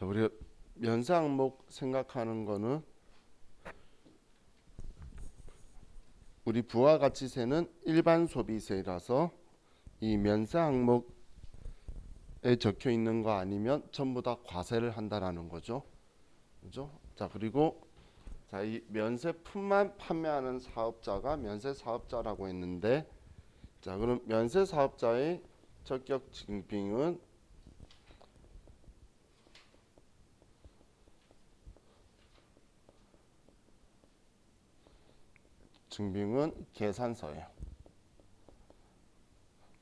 자, 우리가 면세 항목 생각하는 거는 우리 부가가치세는 일반 소비세라서 이 면세 항목에 적혀 있는 거 아니면 전부 다 과세를 한다라는 거죠. 그죠? 자, 그리고 자, 이 면세품만 판매하는 사업자가 면세 사업자라고 했는데, 자, 그럼 면세 사업자의 적격 증빙은 계산서예요.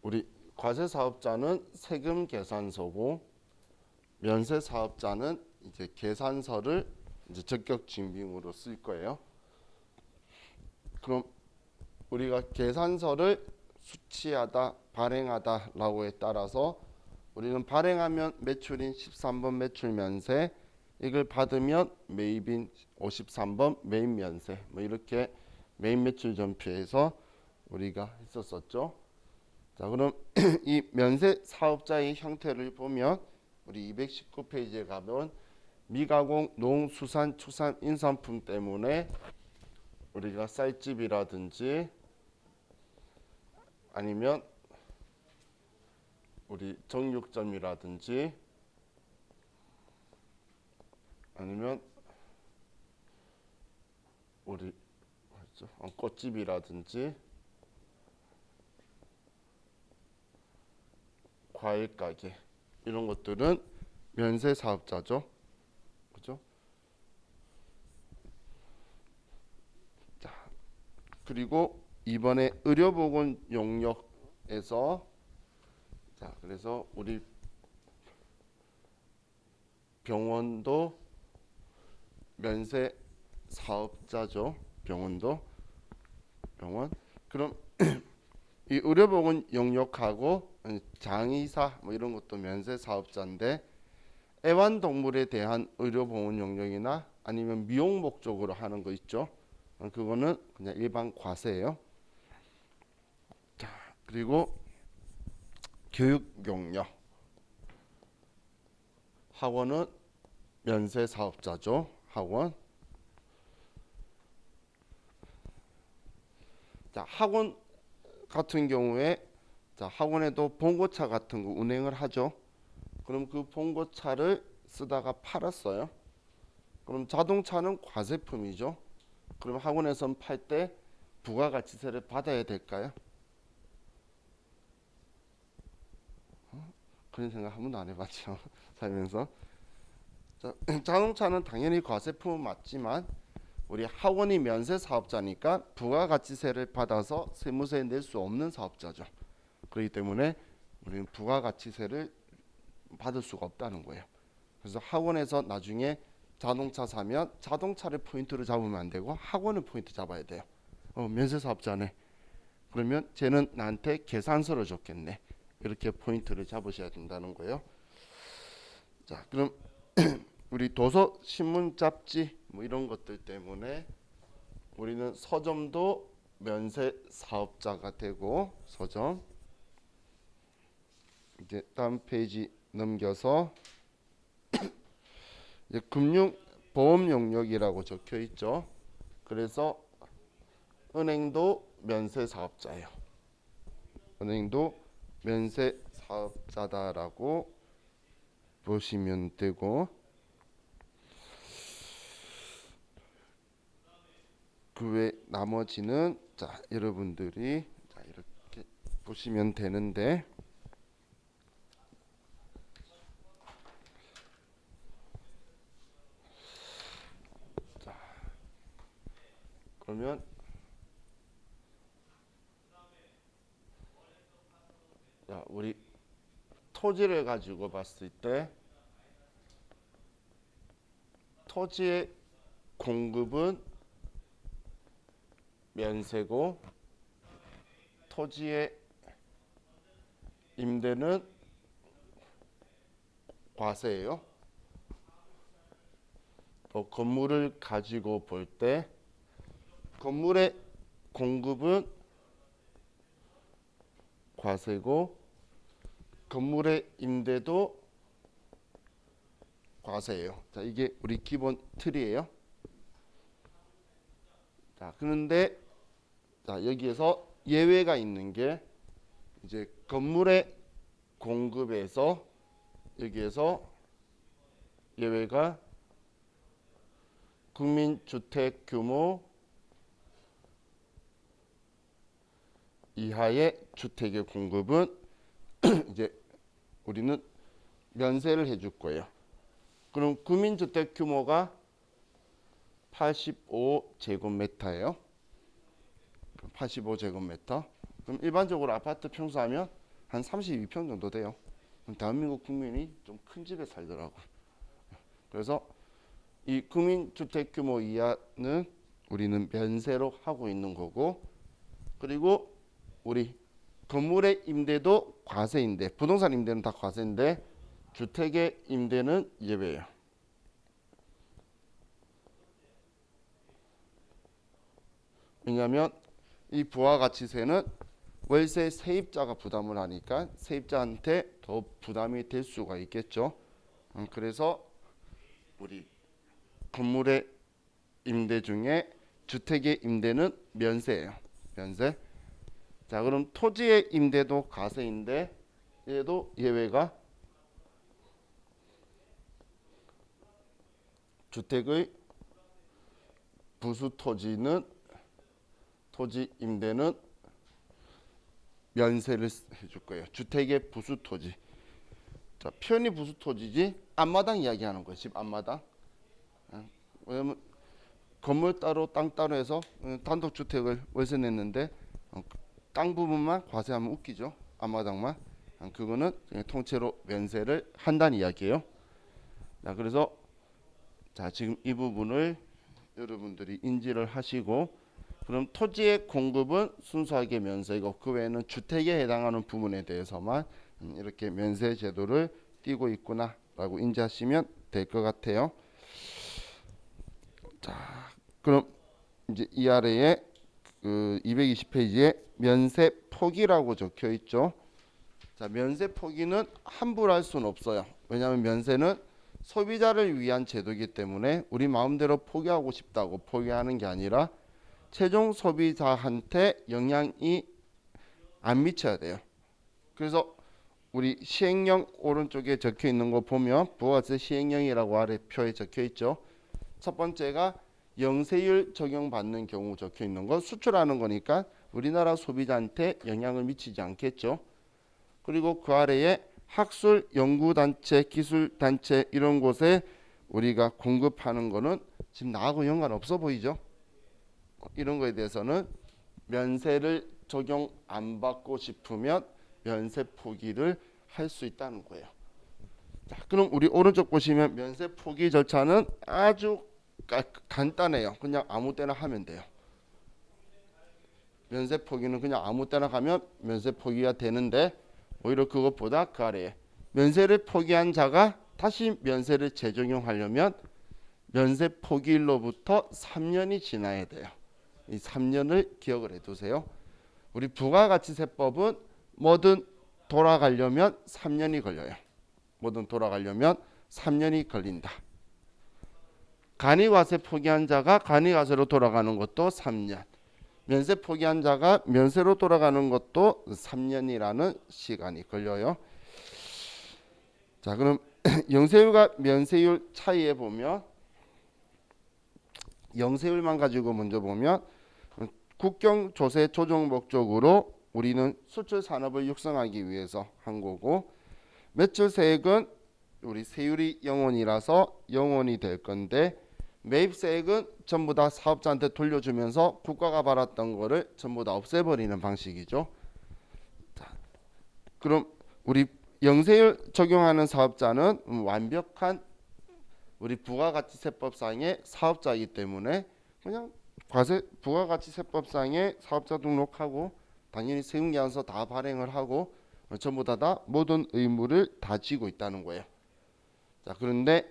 우리 과세 사업자는 세금 계산서고 면세 사업자는 이제 계산서를 이제 적격 증빙으로 쓸 거예요. 그럼 우리가 계산서를 수취하다, 발행하다라고에 따라서 우리는 발행하면 매출인 13번 매출 면세, 이걸 받으면 매입인 53번 매입 면세, 뭐 이렇게 매입 매출 전표에서 우리가 했었었죠. 자, 그럼 이 면세 사업자의 형태를 보면 우리 219페이지에 가면 미가공, 농수산, 축산, 인산품 때문에 우리가 쌀집이라든지 아니면 우리 정육점이라든지 아니면 우리 뭐였죠? 꽃집이라든지 과일 가게 이런 것들은 면세 사업자죠. 그죠? 자, 그리고 이번에 의료보건 용역에서 자, 그래서 우리 병원도 면세 사업자죠. 병원. 그럼 이 의료보건 영역하고 장의사 뭐 이런 것도 면세 사업자인데 애완동물에 대한 의료보건 영역이나 아니면 미용 목적으로 하는 거 있죠. 그거는 그냥 일반 과세예요. 자, 그리고 교육 용역 학원은 면세 사업자죠. 학원. 자, 학원 같은 경우에 자, 학원에도 봉고차 같은 거 운행을 하죠. 그럼 그 봉고차를 쓰다가 팔았어요. 그럼 자동차는 과세품이죠. 그럼 학원에선 팔 때 부가가치세를 받아야 될까요? 그런 생각 한 번도 안 해봤죠. 살면서. 자, 자동차는 당연히 과세품은 맞지만 우리 학원이 면세 사업자니까 부가가치세를 받아서 세무서에 낼 수 없는 사업자죠. 그렇기 때문에 우리는 부가가치세를 받을 수가 없다는 거예요. 그래서 학원에서 나중에 자동차 사면 자동차를 포인트로 잡으면 안 되고 학원을 포인트 잡아야 돼요. 면세 사업자네. 그러면 쟤는 나한테 계산서를 줬겠네. 이렇게 포인트를 잡으셔야 된다는 거예요. 자, 그럼 우리 도서, 신문, 잡지 뭐 이런 것들 때문에 우리는 서점도 면세 사업자가 되고 서점. 이제 다음 페이지 넘겨서 이제 금융 보험 용역이라고 적혀 있죠. 그래서 은행도 면세 사업자예요. 은행도 면세 사업자다라고 보시면 되고 그 외 나머지는 자, 여러분들이 자, 이렇게 보시면 되는데 자, 그러면 자, 우리 토지를 가지고 봤을 때 토지의 공급은 면세고 토지의 임대는 과세예요. 또 건물을 가지고 볼 때 건물의 공급은 과세고 건물의 임대도 과세예요. 자, 이게 우리 기본 틀이에요. 자, 그런데 자, 여기에서 예외가 있는 게 이제 건물의 공급에서 여기에서 예외가 국민주택 규모 이하의 주택의 공급은 이제 우리는 면세를 해줄 거예요. 그럼 국민주택 규모가 85제곱미터예요. 85제곱미터. 그럼 일반적으로 아파트 평수하면 한 32평 정도 돼요. 그럼 대한민국 국민이 좀 큰 집에 살더라고. 그래서 이 국민주택 규모 이하는 우리는 면세로 하고 있는 거고, 그리고 우리 건물의 임대도 과세인데, 부동산 임대는 다 과세인데 주택의 임대는 예외예요. 왜냐하면 이 부가가치세는 월세 세입자가 부담을 하니까 세입자한테 더 부담이 될 수가 있겠죠. 그래서 우리 건물의 임대 중에 주택의 임대는 면세예요. 면세. 자, 그럼 토지의 임대도 과세인데 얘도 예외가 주택의 부수 토지는 토지 임대는 면세를 해줄 거예요. 주택의 부수 토지. 자, 표현이 부수 토지지 앞마당 이야기하는 거예요. 집 앞마당. 왜냐면 건물 따로 땅 따로 해서 단독주택을 월세 냈는데 땅 부분만 과세하면 웃기죠. 앞마당만. 그거는 통째로 면세를 한다는 이야기예요. 자, 그래서 자, 지금 이 부분을 여러분들이 인지를 하시고, 그럼 토지의 공급은 순수하게 면세이고 그 외에는 주택에 해당하는 부분에 대해서만 이렇게 면세 제도를 띄고 있구나라고 인지하시면 될 것 같아요. 자, 그럼 이제 이 아래에 그 220페이지에 면세 폭이라고 적혀 있죠. 자, 면세 폭이는 함부로 할 수는 없어요. 왜냐하면 면세는 소비자를 위한 제도이기 때문에 우리 마음대로 포기하고 싶다고 포기하는 게 아니라 최종 소비자한테 영향이 안 미쳐야 돼요. 그래서 우리 시행령 오른쪽에 적혀 있는 거 보면 부가세 시행령이라고 아래 표에 적혀 있죠. 첫 번째가 영세율 적용받는 경우 적혀 있는 거, 수출하는 거니까 우리나라 소비자한테 영향을 미치지 않겠죠. 그리고 그 아래에 학술, 연구단체, 기술단체 이런 곳에 우리가 공급하는 거는 지금 나하고 연관 없어 보이죠. 이런 거에 대해서는 면세를 적용 안 받고 싶으면 면세 포기를 할 수 있다는 거예요. 자, 그럼 우리 오른쪽 보시면 면세 포기 절차는 아주 간단해요. 그냥 아무 때나 하면 돼요. 면세 포기는 그냥 아무 때나 가면 면세 포기가 되는데, 오히려 그것보다 그 아래에 면세를 포기한 자가 다시 면세를 재적용하려면 면세 포기일로부터 3년이 지나야 돼요. 이 3년을 기억을 해두세요. 우리 부가가치세법은 뭐든 돌아가려면 3년이 걸려요. 뭐든 돌아가려면 3년이 걸린다. 간이과세 포기한 자가 간이과세로 돌아가는 것도 3년. 면세 포기한 자가 면세로 돌아가는 것도 3년이라는 시간이 걸려요. 자, 그럼 영세율과 면세율 차이에 보면, 영세율만 가지고 먼저 보면 국경 조세 조정 목적으로 우리는 수출 산업을 육성하기 위해서 한 거고, 매출세액은 우리 세율이 0원이라서 0원이 될 건데, 매입세액은 전부 다 사업자한테 돌려주면서 국가가 받았던 거를 전부 다 없애버리는 방식이죠. 자, 그럼 우리 영세율 적용하는 사업자는 완벽한 우리 부가가치세법상의 사업자이기 때문에 그냥 부가가치세법상의 사업자 등록하고 당연히 세금계산서 다 발행을 하고 전부 다 모든 의무를 다 지고 있다는 거예요. 자, 그런데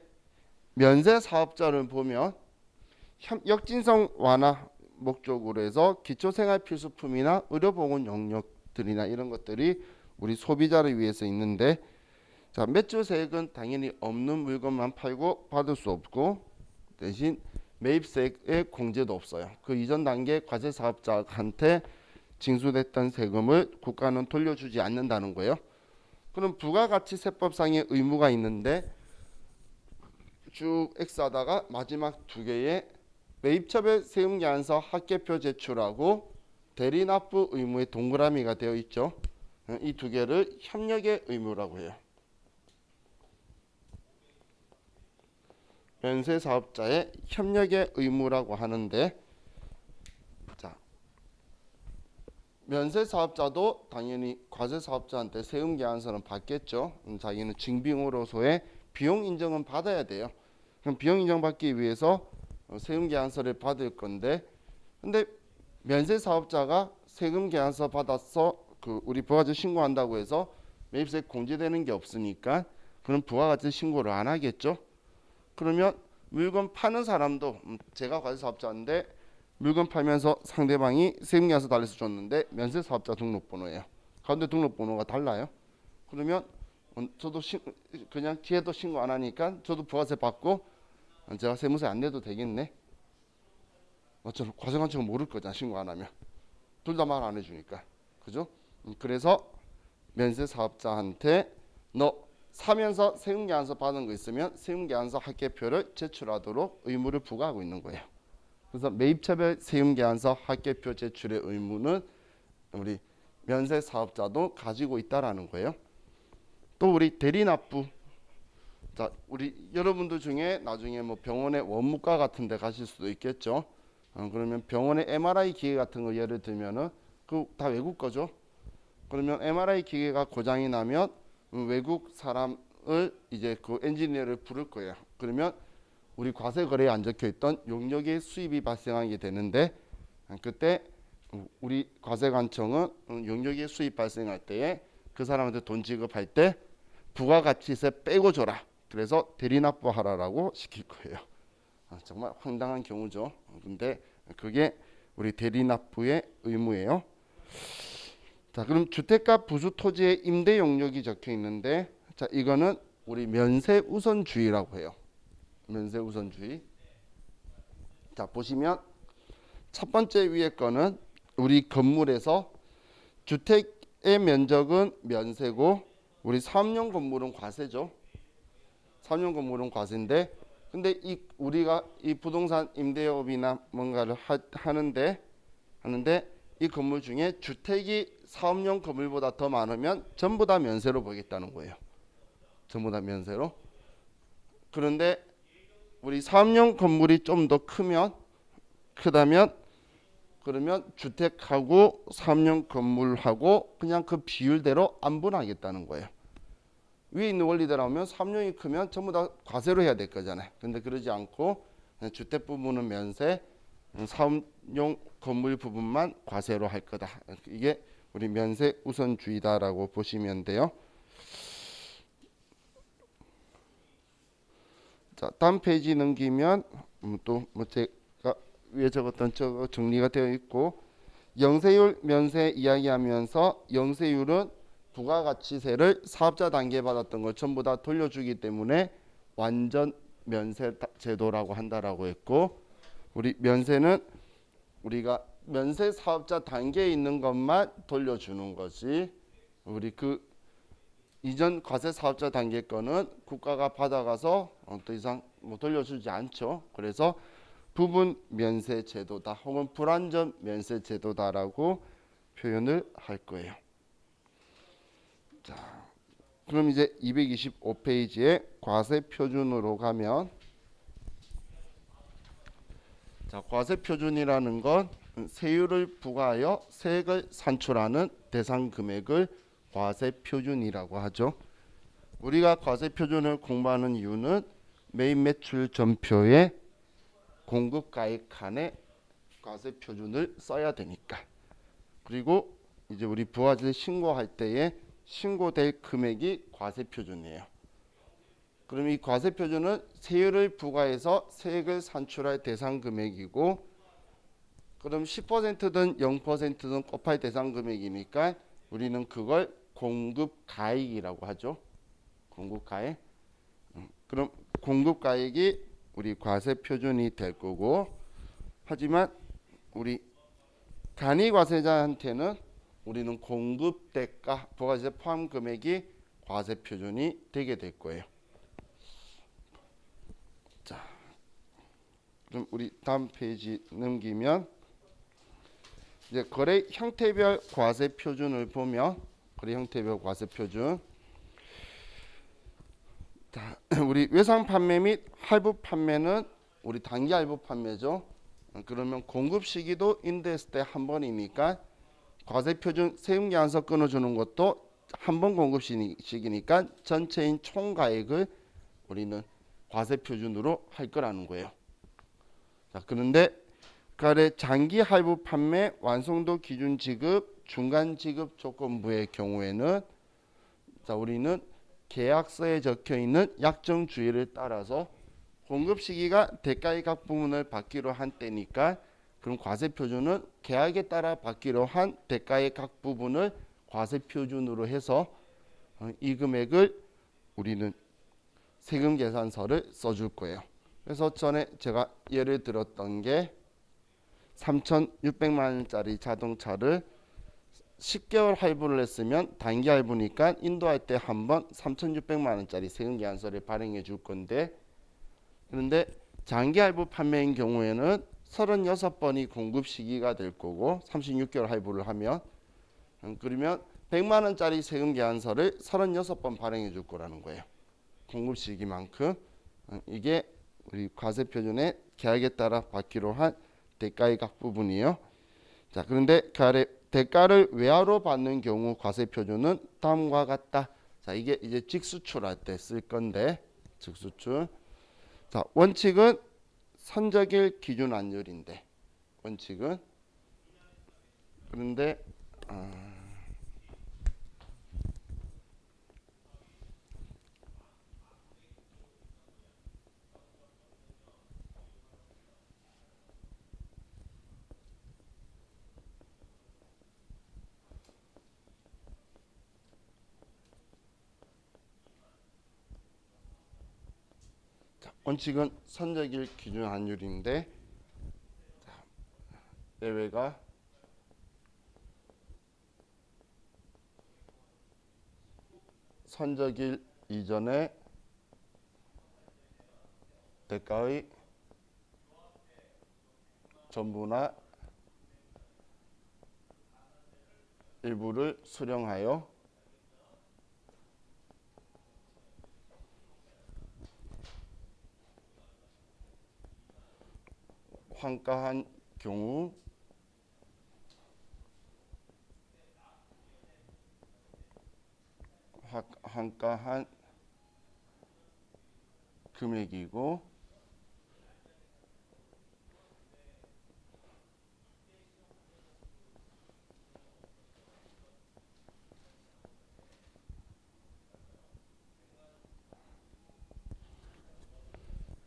면세 사업자를 보면 역진성 완화 목적으로 해서 기초생활필수품이나 의료보건 용역들이나 이런 것들이 우리 소비자를 위해서 있는데, 자, 매출세액은 당연히 없는 물건만 팔고 받을 수 없고 대신 매입세액의 공제도 없어요. 그 이전 단계 과세 사업자한테 징수됐던 세금을 국가는 돌려주지 않는다는 거예요. 그럼 부가가치세법상의 의무가 있는데 쭉 X하다가 마지막 두 개의 매입처별 세금계산서 합계표 제출하고 대리납부 의무의 동그라미가 되어 있죠. 이 두 개를 협력의 의무라고 해요. 면세사업자의 협력의 의무라고 하는데, 자, 면세사업자도 당연히 과세사업자한테 세금계산서는 받겠죠. 자기는 증빙으로서의 비용 인정은 받아야 돼요. 그럼 비용 인정 받기 위해서 세금계산서를 받을 건데, 근데 면세사업자가 세금계산서 받아서 그 우리 부가가치 신고한다고 해서 매입세액 공제되는 게 없으니까 그럼 부가가치 신고를 안 하겠죠. 그러면 물건 파는 사람도 제가 과세사업자인데 물건 팔면서 상대방이 세금계산서 달래서 줬는데 면세사업자 등록번호예요. 가운데 등록번호가 달라요. 그러면 저도 그냥 뒤에도 신고 안 하니까 저도 부가세 받고 제가 세무세 안 내도 되겠네. 어차피 과세관청은 모를 거잖아, 신고 안 하면. 둘 다 말 안 해주니까. 그죠? 그래서 면세사업자한테 너 사면서 세금계산서 받은 거 있으면 세금계산서 합계표를 제출하도록 의무를 부과하고 있는 거예요. 그래서 매입차별 세금계산서 합계표 제출의 의무는 우리 면세사업자도 가지고 있다라는 거예요. 또 우리 대리납부. 자, 우리 여러분들 중에 나중에 뭐 병원의 원무과 같은 데 가실 수도 있겠죠. 그러면 병원의 MRI 기계 같은 거 예를 들면은 그 다 외국 거죠. 그러면 MRI 기계가 고장이 나면 외국 사람을 이제 그 엔지니어를 부를 거예요. 그러면 우리 과세 거래에 안 적혀 있던 용역의 수입이 발생하게 되는데 그때 우리 과세관청은 용역의 수입 발생할 때에 그 사람한테 돈 지급할 때 부가가치세 빼고 줘라. 그래서 대리납부하라라고 시킬 거예요. 정말 황당한 경우죠. 근데 그게 우리 대리납부의 의무예요. 자, 그럼 주택가 부수 토지의 임대 용역이 적혀 있는데, 자, 이거는 우리 면세 우선주의라고 해요. 면세 우선주의. 자, 보시면 첫 번째 위에 거는 우리 건물에서 주택의 면적은 면세고 우리 사업용 건물은 과세죠. 사업용 건물은 과세인데, 근데 우리가 이 부동산 임대업이나 뭔가를 하는데 이 건물 중에 주택이 사업용 건물보다 더 많으면 전부 다 면세로 보겠다는 거예요. 전부 다 면세로. 그런데 우리 사업용 건물이 좀 더 크다면 그러면 주택하고 사업용 건물하고 그냥 그 비율대로 안분하겠다는 거예요. 위에 있는 원리대로 하면 사업용이 크면 전부 다 과세로 해야 될 거잖아요. 근데 그러지 않고 주택 부분은 면세, 사업용 건물 부분만 과세로 할 거다. 이게 우리 면세 우선주의다라고 보시면 돼요. 자, 다음 페이지 넘기면 또 뭐 제가 위에 적었던 저 정리가 되어 있고 영세율 면세 이야기하면서 영세율은 부가가치세를 사업자 단계에 받았던 걸 전부 다 돌려주기 때문에 완전 면세 제도라고 한다라고 했고 우리 면세는 우리가 면세 사업자 단계에 있는 것만 돌려주는 거지 우리 그 이전 과세 사업자 단계 거는 국가가 받아가서 더 이상 뭐 돌려주지 않죠. 그래서 부분 면세 제도다 혹은 불완전 면세 제도다라고 표현을 할 거예요. 자, 그럼 이제 225페이지에 과세 표준으로 가면 자, 과세 표준이라는 건 세율을 부과하여 세액을 산출하는 대상 금액을 과세 표준이라고 하죠. 우리가 과세 표준을 공부하는 이유는 매입 매출 전표에 공급가액 칸에 과세 표준을 써야 되니까. 그리고 이제 우리 부가세 신고할 때에 신고될 금액이 과세 표준이에요. 그럼 이 과세 표준은 세율을 부과해서 세액을 산출할 대상 금액이고 그럼 10%든 0%든 곱할 대상 금액이니까 우리는 그걸 공급가액이라고 하죠. 공급가액. 그럼 공급가액이 우리 과세 표준이 될 거고, 하지만 우리 단위 과세자한테는 우리는 공급 대가 부가세 포함 금액이 과세 표준이 되게 될 거예요. 자, 그럼 우리 다음 페이지 넘기면 이제 거래 형태별 과세 표준을 보면, 거래 형태별 과세 표준. 자, 우리 외상 판매 및 할부 판매는 우리 단기 할부 판매죠. 그러면 공급 시기도 인대했을 때 한 번이니까 과세 표준 세금 계산서 끊어주는 것도 한 번 공급 시기니까 전체인 총가액을 우리는 과세 표준으로 할 거라는 거예요. 자, 그런데 거래 장기 할부 판매 완성도 기준 지급 중간 지급 조건부의 경우에는, 자, 우리는 계약서에 적혀 있는 약정 주의를 따라서 공급 시기가 대가의 각 부분을 받기로 한 때니까, 그럼 과세 표준은 계약에 따라 받기로 한 대가의 각 부분을 과세 표준으로 해서 이 금액을 우리는 세금 계산서를 써줄 거예요. 그래서 전에 제가 예를 들었던 게 3,600만 원짜리 자동차를 10개월 할부를 했으면 단기 할부니까 인도할 때 한 번 3,600만 원짜리 세금 계산서를 발행해 줄 건데, 그런데 장기 할부 판매인 경우에는 36번이 공급 시기가 될 거고 36개월 할부를 하면, 그러면 100만 원짜리 세금 계산서를 36번 발행해 줄 거라는 거예요. 공급 시기만큼. 이게 우리 과세 표준의 계약에 따라 받기로 한 대가의 각 부분이에요. 자, 그런데 대가를 외화로 받는 경우 과세 표준은 다음과 같다. 자, 이게 이제 직수출할 때 쓸 건데, 직수출. 자, 원칙은 선적일 기준 환율인데, 원칙은. 그런데 원칙은 선적일 기준 환율인데, 예외가 선적일 이전에 대가의 전부나 일부를 수령하여 환가한 경우 환가한 금액이고,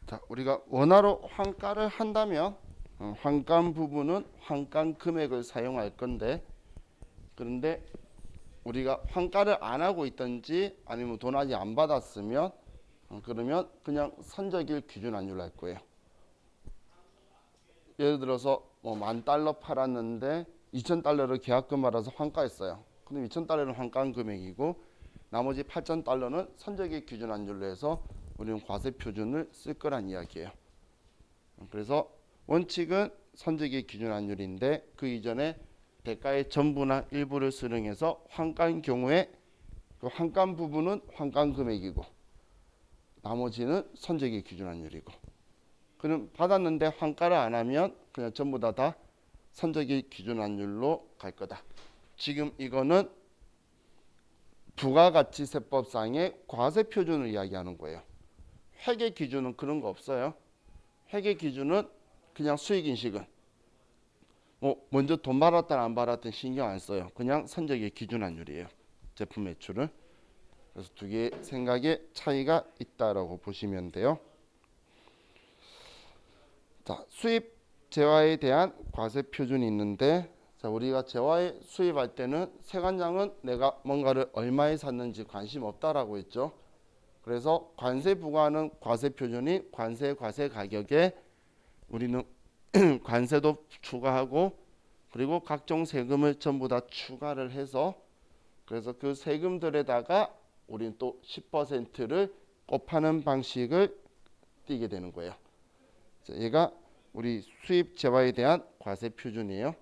자, 우리가 원화로 환가를 한다면 환가 부분은 환가 금액을 사용할 건데, 그런데 우리가 환가를 안 하고 있든지 아니면 돈 아직 안 받았으면 그러면 그냥 선적일 기준 환율로 할 거예요. 예를 들어서 뭐 $10,000 팔았는데 2,000달러를 계약금 받아서 환가했어요. 그럼 2,000달러는 환가 금액이고 나머지 8,000달러는 선적일 기준 환율로 해서 우리는 과세 표준을 쓸 거란 이야기예요. 그래서 원칙은 선적일 기준 환율인데 그 이전에 대가의 전부나 일부를 수령해서 환가인 경우에 그 환가 부분은 환가 금액이고 나머지는 선적일 기준 환율이고, 그럼 받았는데 환가를 안 하면 그냥 전부 다 선적일 기준 환율로 갈 거다. 지금 이거는 부가가치세법상의 과세 표준을 이야기하는 거예요. 회계 기준은 그런 거 없어요. 회계 기준은 그냥 수익인식은 뭐 먼저 돈 받았든 안 받았든 신경 안 써요. 그냥 선적일 기준 환율이에요. 제품 매출은. 그래서 두 개의 생각의 차이가 있다라고 보시면 돼요. 자, 수입 재화에 대한 과세 표준이 있는데, 자, 우리가 재화에 수입할 때는 세관장은 내가 뭔가를 얼마에 샀는지 관심 없다라고 했죠. 그래서 관세 부과하는 과세 표준이 과세 가격에 우리는 관세도 추가하고 그리고 각종 세금을 전부 다 추가를 해서 그래서 그 세금들에다가 우리는 또 10%를 곱하는 방식을 띄게 되는 거예요. 자, 얘가 우리 수입 재화에 대한 과세 표준이에요.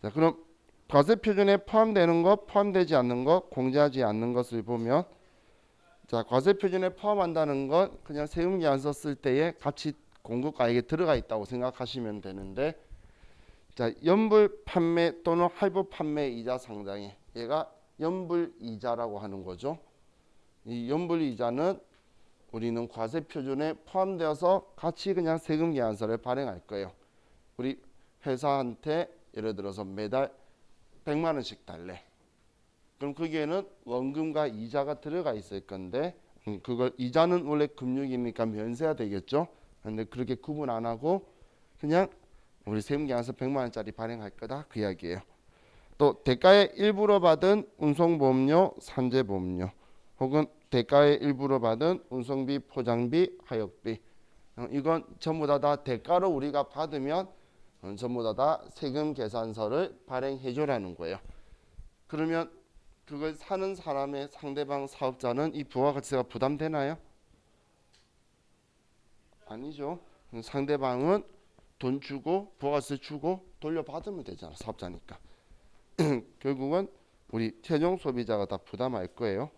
자, 그럼 과세 표준에 포함되는 것, 포함되지 않는 것, 공제하지 않는 것을 보면 자, 과세 표준에 포함한다는 건 그냥 세금 계산서 쓸 때에 같이 공급가액에 들어가 있다고 생각하시면 되는데 자, 연불 판매 또는 할부 판매 이자 상당에 얘가 연불 이자라고 하는 거죠. 이 연불 이자는 우리는 과세 표준에 포함되어서 같이 그냥 세금 계산서를 발행할 거예요. 우리 회사한테 예를 들어서 매달 100만 원씩 달래. 그럼 거기에는 원금과 이자가 들어가 있을 건데 그걸 이자는 원래 금융이니까 면세가 되겠죠. 근데 그렇게 구분 안 하고 그냥 우리 세금 계산서 100만 원짜리 발행할 거다 그 이야기예요. 또 대가의 일부로 받은 운송보험료, 산재보험료 혹은 대가의 일부로 받은 운송비, 포장비, 하역비 이건 전부 다 대가로 우리가 받으면 전부 다 세금 계산서를 발행해 줘라는 거예요. 그러면 그걸 사는 사람의 상대방 사업자는 이 부가가치세가 부담되나요? 아니죠. 상대방은 돈 주고 부가세 주고 돌려받으면 되잖아 사업자니까. 결국은 우리 최종 소비자가 다 부담할 거예요.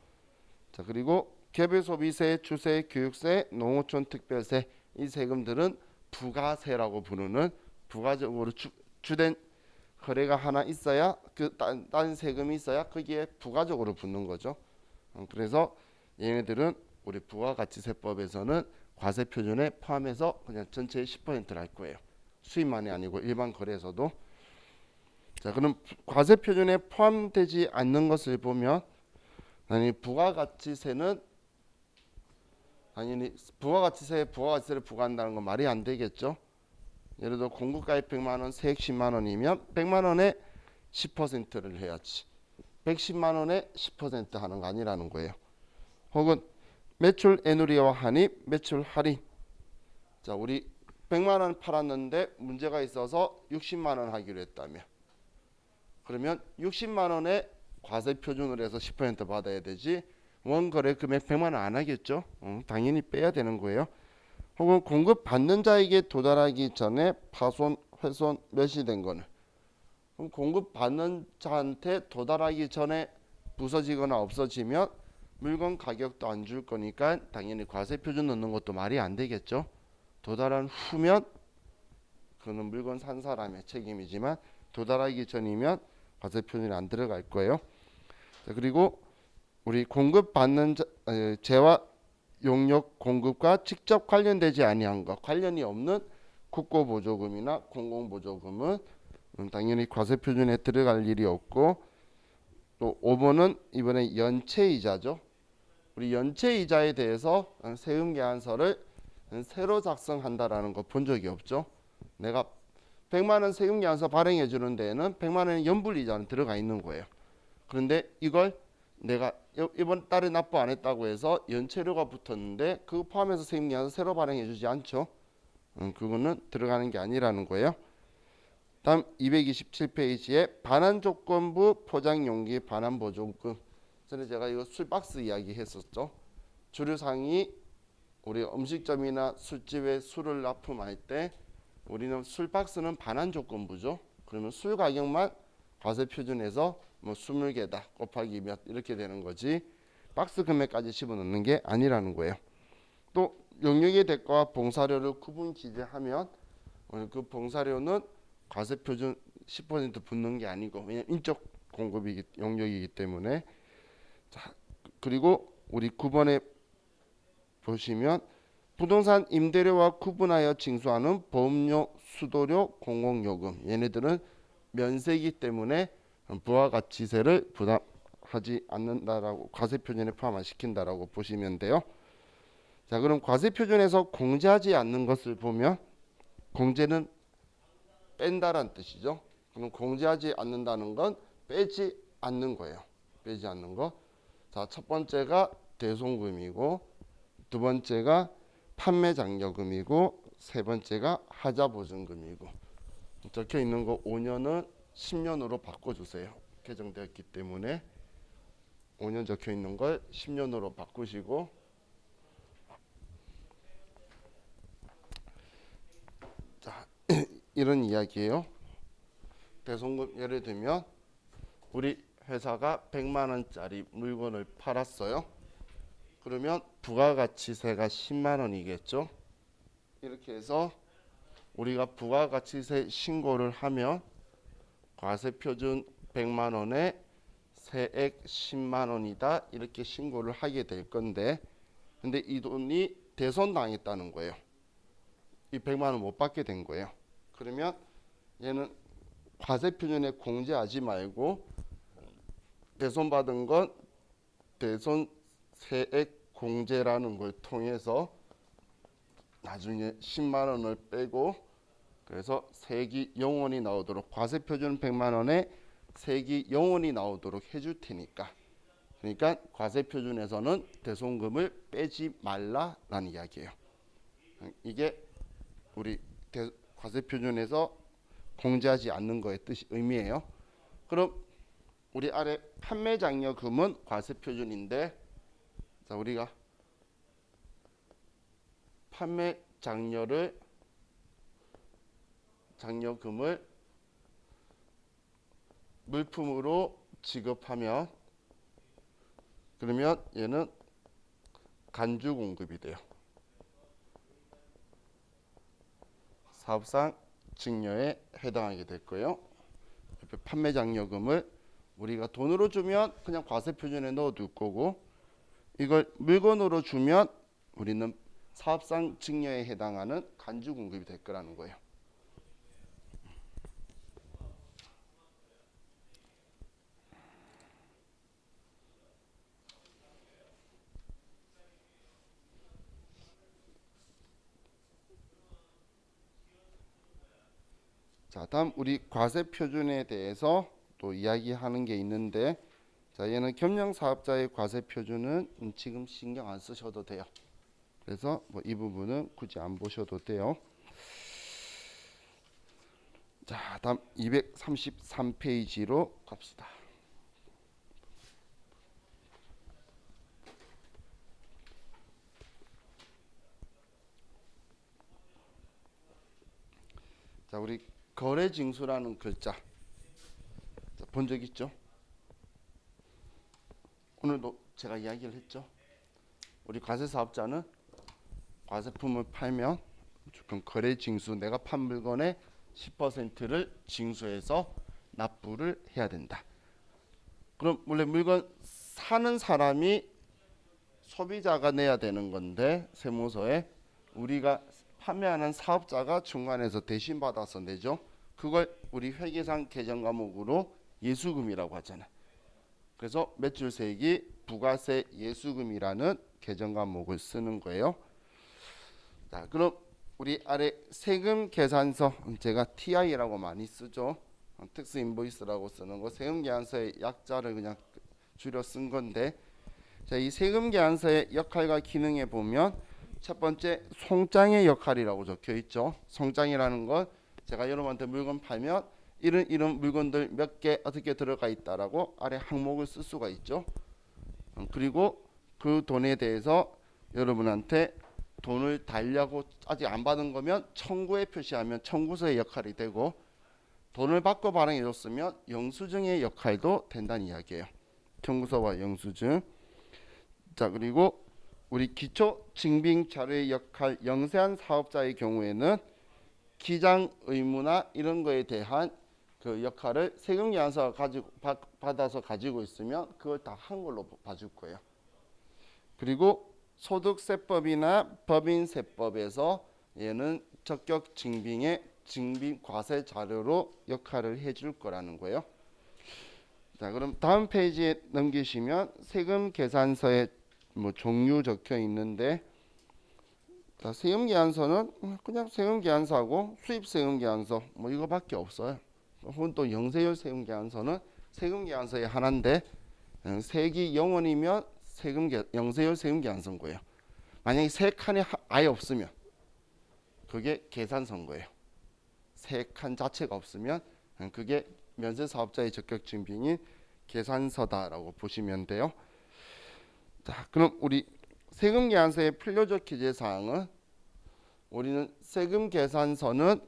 자 그리고 개별소비세, 주세, 교육세, 농어촌 특별세 이 세금들은 부가세라고 부르는 부가적으로 주된 거래가 하나 있어야 딴 세금이 있어야 거기에 부가적으로 붙는 거죠. 그래서 얘네들은 우리 부가가치세법에서는 과세 표준에 포함해서 그냥 전체의 10%를 할 거예요. 수입만이 아니고 일반 거래에서도. 자 그럼 과세 표준에 포함되지 않는 것을 보면 당연히 부가가치세는 당연히 부가가치세에 부가가치세를 부과한다는 건 말이 안 되겠죠. 예를 들어 공급가액 100만 원, 세액 10만 원이면 100만 원에 10%를 해야지. 110만 원에 10% 하는 거 아니라는 거예요. 혹은 매출 애누리와 한입, 매출 할인. 자, 우리 100만 원 팔았는데 문제가 있어서 60만 원 하기로 했다면 그러면 60만 원에 과세 표준으로 해서 10% 받아야 되지 원거래 금액 100만 원 안 하겠죠. 당연히 빼야 되는 거예요. 혹은 공급 받는 자에게 도달하기 전에 파손, 훼손, 멸시된 거는 그럼 공급 받는 자한테 도달하기 전에 부서지거나 없어지면 물건 가격도 안 줄 거니까 당연히 과세 표준 넣는 것도 말이 안 되겠죠. 도달한 후면 그는 물건 산 사람의 책임이지만 도달하기 전이면 과세 표준이 안 들어갈 거예요. 자, 그리고 우리 공급 받는 재화 용역 공급과 직접 관련되지 아니한 것, 관련이 없는 국고보조금이나 공공보조금은 당연히 과세 표준에 들어갈 일이 없고 또 5번은 이번에 연체이자죠. 우리 연체이자에 대해서 세금 계산서를 새로 작성한다라는 거 본 적이 없죠. 내가 100만 원 세금 계산서 발행해 주는 데에는 100만 원의 연불이자는 들어가 있는 거예요. 그런데 이걸 내가 이번 달에 납부 안 했다고 해서 연체료가 붙었는데 그거 포함해서 세금 계산서 새로 발행해 주지 않죠. 그거는 들어가는 게 아니라는 거예요. 다음 227페이지에 반환조건부 포장용기 반환보조금. 전에 제가 이거 술박스 이야기 했었죠. 주류상이 우리 음식점이나 술집에 술을 납품할 때 우리는 술박스는 반환조건부죠. 그러면 술 가격만 과세 표준에서 뭐 20개다 곱하기 몇 이렇게 되는 거지 박스 금액까지 집어넣는 게 아니라는 거예요. 또 용역의 대가와 봉사료를 구분 기재하면 그 봉사료는 과세 표준 10% 붙는 게 아니고 왜냐면 인적 공급이기 용역이기 때문에. 자 그리고 우리 9번에 보시면 부동산 임대료와 구분하여 징수하는 보험료, 수도료, 공공요금 얘네들은 면세이기 때문에 부가가치세를 부담하지 않는다라고 과세 표준에 포함 안 시킨다라고 보시면 돼요. 자 그럼 과세 표준에서 공제하지 않는 것을 보면 공제는 뺀다란 뜻이죠. 그럼 공제하지 않는다는 건 빼지 않는 거예요. 빼지 않는 거. 자 첫 번째가 대손금이고, 두 번째가 판매장려금이고, 세 번째가 하자보증금이고. 적혀 있는 거 5년은 10년으로 바꿔주세요. 개정되었기 때문에 5년 적혀 있는 걸 10년으로 바꾸시고, 자 이런 이야기예요. 대손금 예를 들면 우리 회사가 100만 원짜리 물건을 팔았어요. 그러면 부가가치세가 10만 원이겠죠. 이렇게 해서 우리가 부가가치세 신고를 하면 과세표준 100만 원에 세액 10만 원이다 이렇게 신고를 하게 될 건데, 근데 이 돈이 대손당했다는 거예요. 이 100만 원 못 받게 된 거예요. 그러면 얘는 과세표준에 공제하지 말고 대손받은 건 대손 세액 공제라는 걸 통해서 나중에 10만 원을 빼고, 그래서 세액이 0원이 나오도록, 과세표준 100만 원에 세액이 0원이 나오도록 해줄 테니까, 그러니까 과세표준에서는 대손금을 빼지 말라라는 이야기예요. 이게 우리 과세표준에서 공제하지 않는 거의 뜻이 의미예요. 그럼 우리 아래 판매장려금은 과세표준인데, 자 우리가 장려금을 물품으로 지급하면, 그러면 얘는 간주공급이 돼요. 사업상 증여에 해당하게 될 거예요. 판매장려금을 우리가 돈으로 주면 그냥 과세표준에 넣어둘 거고, 이걸 물건으로 주면 우리는 사업상 증여에 해당하는 간주공급이 될 거라는 거예요. 자, 다음 우리 과세표준에 대해서 또 이야기하는 게 있는데, 자 얘는 겸용사업자의 과세표준은 지금 신경 안 쓰셔도 돼요. 그래서 뭐 이 부분은 굳이 안 보셔도 돼요. 자 다음 233페이지로 갑시다. 자 우리 거래징수라는 글자 본 적 있죠? 오늘도 제가 이야기를 했죠. 우리 과세사업자는 과세품을 팔면 무조건 거래징수, 내가 판 물건의 10%를 징수해서 납부를 해야 된다. 그럼 원래 물건 사는 사람이 소비자가 내야 되는 건데, 세무서에 우리가 판매하는 사업자가 중간에서 대신 받아서 내죠. 그걸 우리 회계상 개정 과목으로 예수금이라고 하잖아요. 그래서 매출세액이 부가세 예수금이라는 개정 과목을 쓰는 거예요. 자, 그럼 우리 아래 세금 계산서, 제가 TI라고 많이 쓰죠. 특수 인보이스라고 쓰는 거, 세금 계산서의 약자를 그냥 줄여 쓴 건데, 자, 이 세금 계산서의 역할과 기능에 보면 첫 번째 송장의 역할이라고 적혀 있죠. 송장이라는 건 제가 여러분한테 물건 팔면 이런 물건들 몇 개 어떻게 들어가 있다라고 아래 항목을 쓸 수가 있죠. 그리고 그 돈에 대해서 여러분한테 돈을 달라고 아직 안 받은 거면 청구에 표시하면 청구서의 역할이 되고, 돈을 받고 발행해 줬으면 영수증의 역할도 된다는 이야기예요. 청구서와 영수증. 자 그리고 우리 기초 증빙 자료의 역할, 영세한 사업자의 경우에는 기장 의무나 이런 거에 대한 그 역할을 세금 계산서가 받아서 가지고 있으면 그걸 다 한 걸로 봐줄 거예요. 그리고 소득세법이나 법인세법에서 얘는 적격 증빙의 증빙 과세 자료로 역할을 해줄 거라는 거예요. 자, 그럼 다음 페이지에 넘기시면 세금 계산서에 뭐 종류 적혀 있는데, 자, 세금 계산서는 그냥 세금 계산서하고 수입 세금 계산서 뭐 이거밖에 없어요. 혹은 또 영세율 세금 계산서는 세금 계산서의 하나인데, 세액이 0원이면 영세율 세금 계산서인 거예요. 만약에 세 칸이 아예 없으면 그게 계산서인 거예요. 세 칸 자체가 없으면 그게 면세 사업자의 적격 증빙인 계산서다라고 보시면 돼요. 자, 그럼 우리 세금 계산서의 필요적 기재 사항은 우리는 세금 계산서는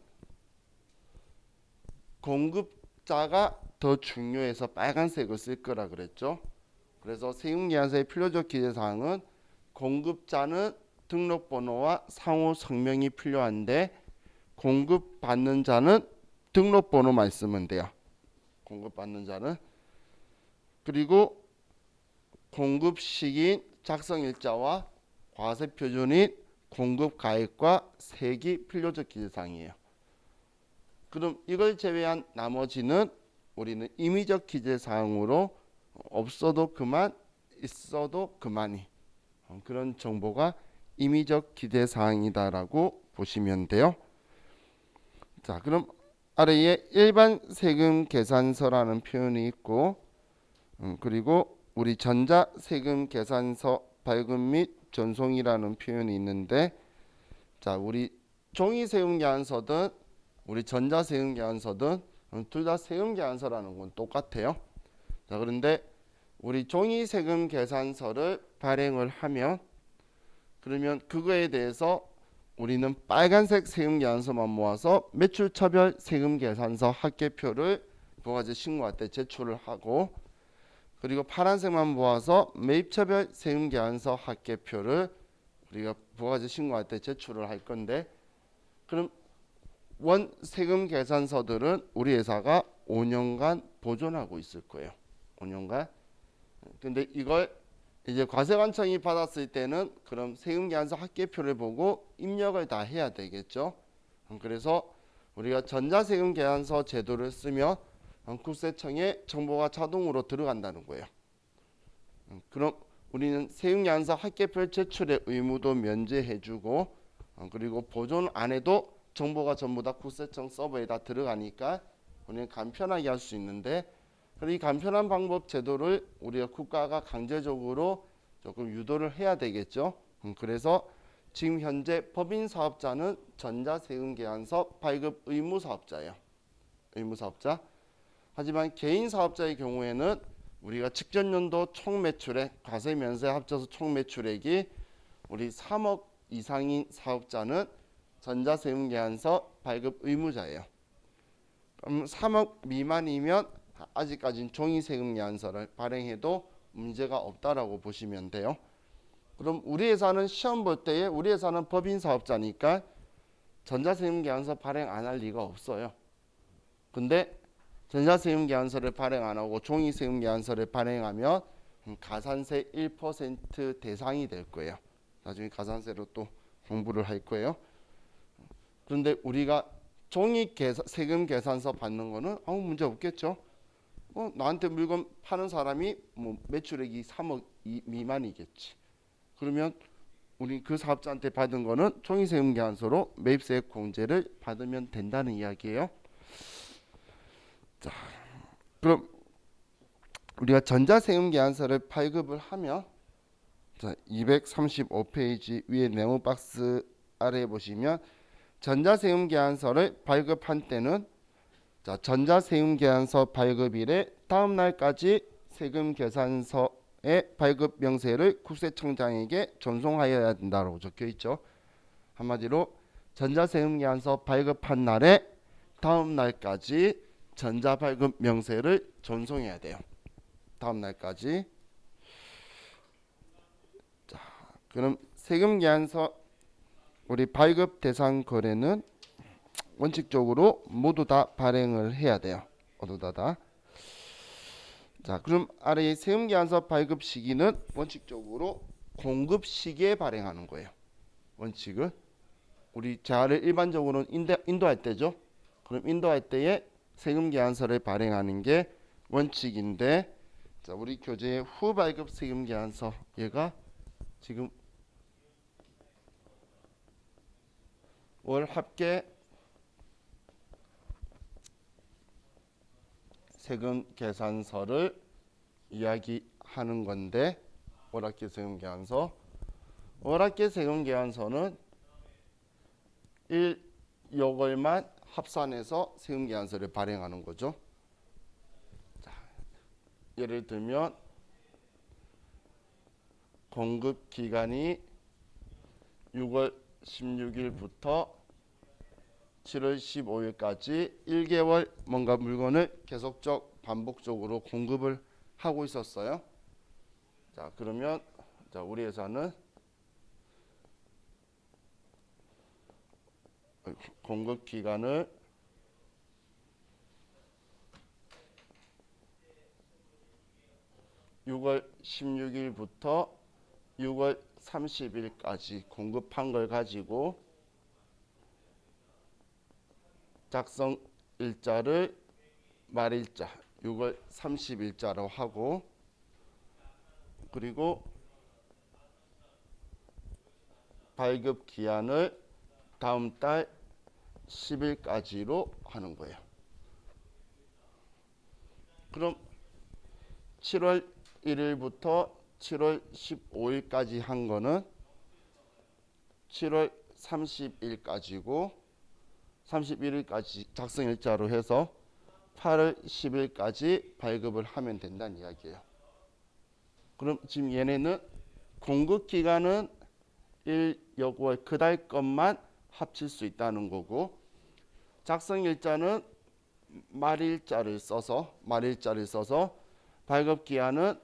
공급자가 더 중요해서 빨간색을 쓸 거라 그랬죠. 그래서 세금 계산서의 필요적 기재 사항은 공급자는 등록번호와 상호 성명이 필요한데 공급받는 자는 등록번호만 있으면 돼요. 공급받는 자는. 그리고 공급 시기인 작성일자와 과세 표준인 공급 가액과 세기 필요적 기재사항이에요. 그럼 이걸 제외한 나머지는 우리는 임의적 기재사항으로 없어도 그만, 있어도 그만이 그런 정보가 임의적 기재사항이다라고 보시면 돼요. 자, 그럼 아래에 일반 세금 계산서라는 표현이 있고 그리고 우리 전자 세금 계산서 발급 및 전송이라는 표현이 있는데, 자, 우리 종이 세금 계산서든 우리 전자 세금 계산서든 둘 다 세금 계산서라는 건 똑같아요. 자, 그런데 우리 종이 세금 계산서를 발행을 하면 그러면 그거에 대해서 우리는 빨간색 세금 계산서만 모아서 매출처별 세금 계산서 합계표를 부가세 신고할 때 제출을 하고, 그리고 파란색만 모아서 매입처별 세금 계산서 합계표를 우리가 부가세 신고할 때 제출을 할 건데, 그럼 원 세금 계산서들은 우리 회사가 5년간 보존하고 있을 거예요. 5년간. 근데 이걸 이제 과세관청이 받았을 때는 그럼 세금 계산서 합계표를 보고 입력을 다 해야 되겠죠. 그래서 우리가 전자세금 계산서 제도를 쓰면 국세청에 정보가 자동으로 들어간다는 거예요. 그럼 우리는 세금 계산서 합계표 제출의 의무도 면제해주고 그리고 보존 안 해도 정보가 전부 다 국세청 서버에 다 들어가니까 우리는 간편하게 할 수 있는데, 이 간편한 방법 제도를 우리가 국가가 강제적으로 조금 유도를 해야 되겠죠. 그래서 지금 현재 법인 사업자는 전자세금 계산서 발급 의무 사업자예요. 의무 사업자. 하지만 개인 사업자의 경우에는 우리가 직전 연도 총 매출액 과세 면세 합쳐서 총 매출액이 우리 3억 이상인 사업자는 전자세금 계산서 발급 의무자예요. 그럼 3억 미만이면 아직까지는 종이세금 계산서를 발행해도 문제가 없다라고 보시면 돼요. 그럼 우리 회사는 시험 볼 때에 우리 회사는 법인 사업자니까 전자세금 계산서 발행 안 할 리가 없어요. 근데 전자세금 계산서를 발행 안 하고 종이세금 계산서를 발행하면 가산세 1% 대상이 될 거예요. 나중에 가산세로 또 공부를 할 거예요. 그런데 우리가 종이 세금 계산서 받는 거는 아무 문제 없겠죠. 나한테 물건 파는 사람이 뭐 매출액이 3억 미만이겠지. 그러면 우리 그 사업자한테 받은 거는 종이세금 계산서로 매입세액 공제를 받으면 된다는 이야기예요. 자, 그럼 우리가 전자세금 계산서를 발급을 하면, 자, 235페이지 위에 네모 박스 아래에 보시면 전자세금 계산서를 발급한 때는, 자, 전자세금 계산서 발급일에 다음 날까지 세금 계산서의 발급 명세를 국세청장에게 전송하여야 된다고 적혀 있죠. 한마디로 전자세금 계산서 발급한 날에 다음 날까지 전자발급 명세를 전송해야 돼요. 다음 날까지. 자, 그럼 세금 계산서 우리 발급 대상 거래는 원칙적으로 모두 다 발행을 해야 돼요. 모두 다. 자, 그럼 아래 세금 계산서 발급 시기는 원칙적으로 공급 시기에 발행하는 거예요. 원칙은 우리 자를 일반적으로는 인도할 때죠. 그럼 인도할 때에 세금 계산서를 발행하는 게 원칙인데, 자, 우리 교재의 후발급 세금 계산서, 얘가 지금 월 합계 세금 계산서를 이야기하는 건데, 월합계 세금계산서. 월합계 세금계산서는 1요월만 합산해서 세금계산서를 발행하는 거죠. 자, 예를 들면 공급 기간이 6월 16일부터 7월 15일까지 1개월 뭔가 물건을 계속적 반복적으로 공급을 하고 있었어요. 자, 그러면 자, 우리 회사는 공급 기간을 6월 16일부터 6월 30일까지 공급한 걸 가지고 작성 일자를 말일자 6월 30일자로 하고, 그리고 발급 기한을 다음 달 10일까지로 하는 거예요. 그럼 7월 1일부터 7월 15일까지 한 거는 7월 30일까지고 31일까지 작성 일자로 해서 8월 10일까지 발급을 하면 된다는 이야기예요. 그럼 지금 얘네는 공급 기간은 1여월 그달 것만 합칠 수 있다는 거고, 작성 일자는 말일자를 써서 발급 기한은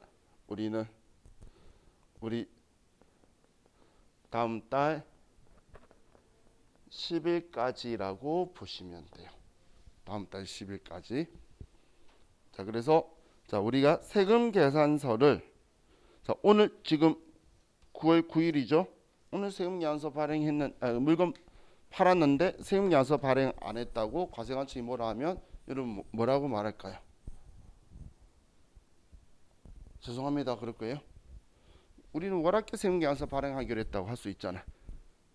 우리 다음 달 10일까지라고 보시면 돼요. 다음 달 10일까지. 자, 그래서 자, 우리가 세금 계산서를 자, 오늘 지금 9월 9일이죠. 오늘 세금 계산서 물건 팔았는데 세금 계산서 발행 안 했다고 과세관청이 뭐라 하면 여러분 뭐라고 말할까요? 죄송합니다 그럴 거예요. 우리는 월합계 세금 계산서 발행하기로 했다고 할 수 있잖아.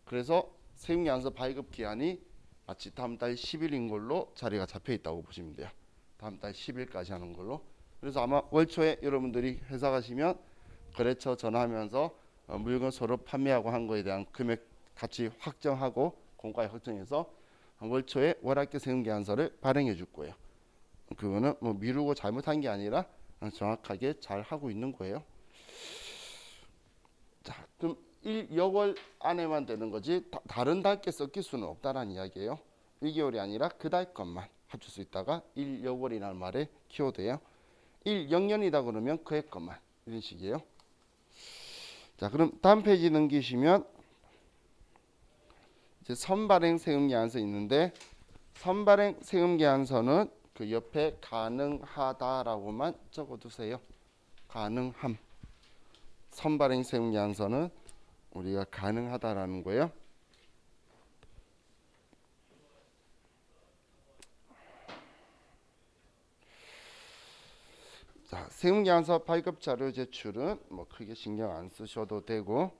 그래서 세금 계산서 발급 기한이 마치 다음 달 10일인 걸로 자리가 잡혀 있다고 보시면 돼요. 다음 달 10일까지 하는 걸로. 그래서 아마 월 초에 여러분들이 회사 가시면 거래처 전화하면서 물건 서로 판매하고 한 거에 대한 금액 같이 확정하고 공가에 확정해서 월 초에 월합계 세금 계산서를 발행해 줄 거예요. 그거는 뭐 미루고 잘못한 게 아니라 정확하게 잘 하고 있는 거예요. 자, 그럼 1여월 안에만 되는 거지 다른 달께 섞일 수는 없다라는 이야기예요. 1개월이 아니라 그 달 것만 합칠 수 있다가 1여월이라는 말에 키워드예요. 1영년이다 그러면 그 해 것만, 이런 식이에요. 자, 그럼 다음 페이지 넘기시면 이제 선발행 세금계산서 있는데, 선발행 세금계산서는 그 옆에 가능하다라고만 적어두세요. 가능함. 선발행 세금계산서는 우리가 가능하다라는 거예요. 자, 세금계산서 발급 자료 제출은 뭐 크게 신경 안 쓰셔도 되고,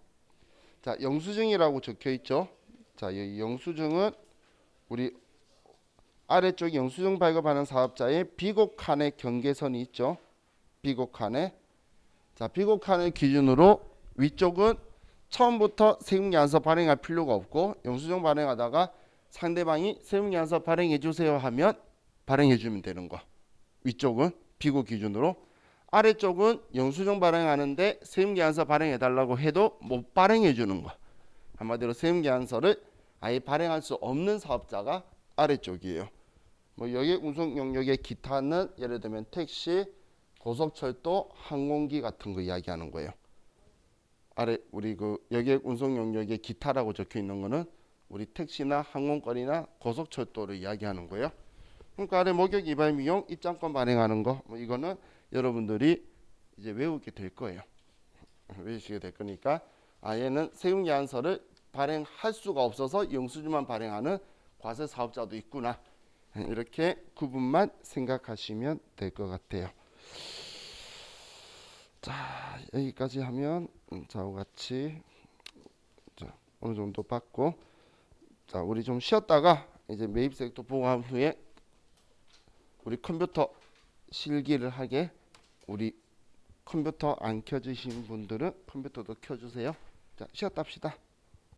자, 영수증이라고 적혀 있죠. 자, 이 영수증은 우리 아래쪽 영수증 발급하는 사업자의 비곡 칸의 경계선이 있죠. 비곡 칸에. 자, 비곡 칸을 기준으로 위쪽은 처음부터 세금계산서 발행할 필요가 없고, 영수증 발행하다가 상대방이 세금계산서 발행해 주세요 하면 발행해 주면 되는 거. 위쪽은 비곡 기준으로. 아래쪽은 영수증 발행하는데 세금계산서 발행해 달라고 해도 못 발행해 주는 거. 한마디로 세금계산서를 아예 발행할 수 없는 사업자가 아래쪽이에요. 뭐 여객 운송 영역의 기타는 예를 들면 택시, 고속철도, 항공기 같은 거 이야기하는 거예요. 아래 우리 그 여객 운송 영역의 기타라고 적혀 있는 거는 우리 택시나 항공권이나 고속철도를 이야기하는 거예요. 그러니까 아래 목역 이발 비용 입장권 발행하는 거, 뭐 이거는 여러분들이 이제 외우게 될 거예요. 외우시게 될 거니까 아예는 세금계산서를 발행할 수가 없어서 영수증만 발행하는 과세 사업자도 있구나, 이렇게 구분만 생각하시면 될 것 같아요. 자, 여기까지 하면 저와 같이 어느 정도 봤고, 자, 우리 좀 쉬었다가 이제 매입세액도 보고한 후에 우리 컴퓨터 실기를 하게 우리 컴퓨터 안 켜주신 분들은 컴퓨터도 켜주세요. 자, 쉬었다 합시다.